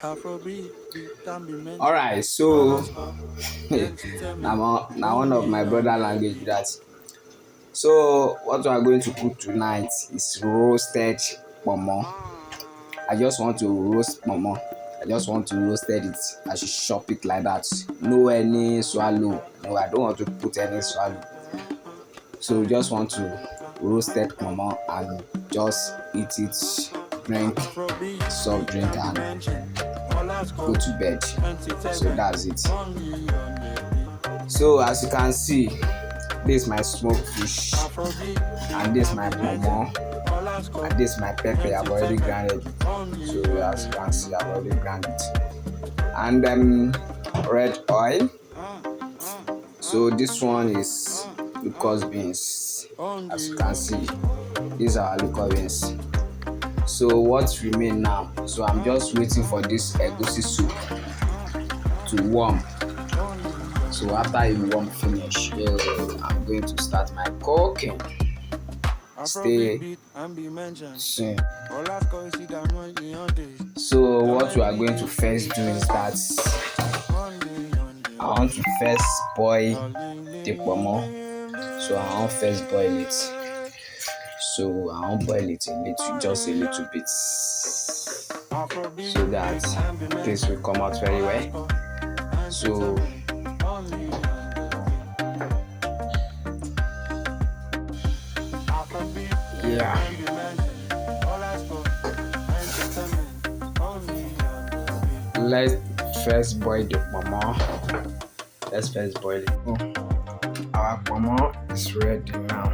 All right, so now one of my brother language that. So what we are going to cook tonight is roasted pomo. I just want to roast pomo. I just want to roasted it. I should chop it like that. No any swallow. No, I don't want to put any swallow. So just want to roasted pomo and just eat it, drink soft drink and go to bed. So that's it. So as you can see, this is my smoked fish and this is my pomo and this is my pepper. I've already grounded it. So as you can see, I've already grounded it. And red oil. So this one is locust beans. As you can see, these are locust beans. So what remain now? So I'm just waiting for this egusi soup to warm. So after it warm finish, I'm going to start my cooking. Stay tuned. So what we are going to first do is that I want to first boil the pomo. So I want first boil it. So I want boil it a little, just a little bit, so that this will come out very well. So yeah. Let's first boil the pomo. Let's first boil it. Oh, our pomo is ready now.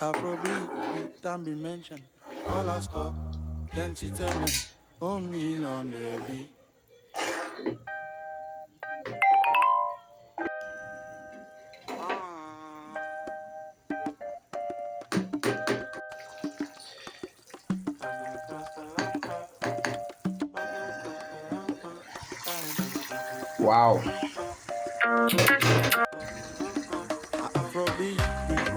Afrobeat, can be mentioned. All I stop, then she tell me, only on the beat. Wow. Afrobeat,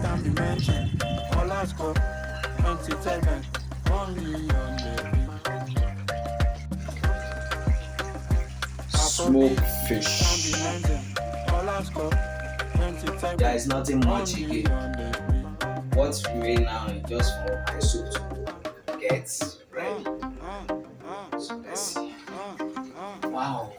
can be mentioned. All I stop, entertainment, only on the beat. Smoked fish. All I stop, entertainment. There is nothing much again. What's remain now is just for my soup to get ready. So let's see. Wow.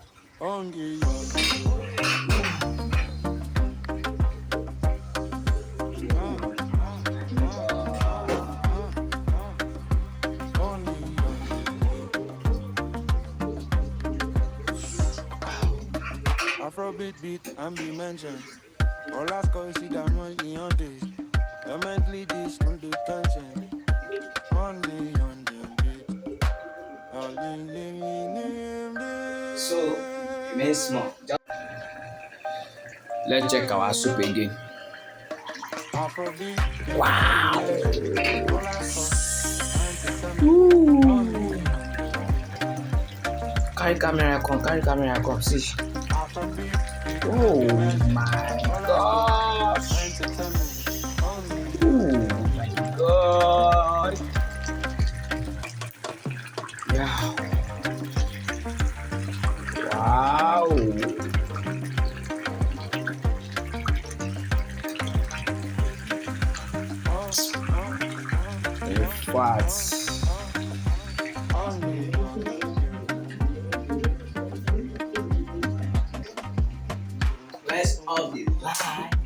Afrobeat beat and be mentioned. All I score is that money on this. I mentally this on the tension. Only on the beat. So remain small. Let's check our soup again. Wow. Carry camera come, see. Oh my gosh. Oh my god. Yeah. Wow. What? Let's up the light.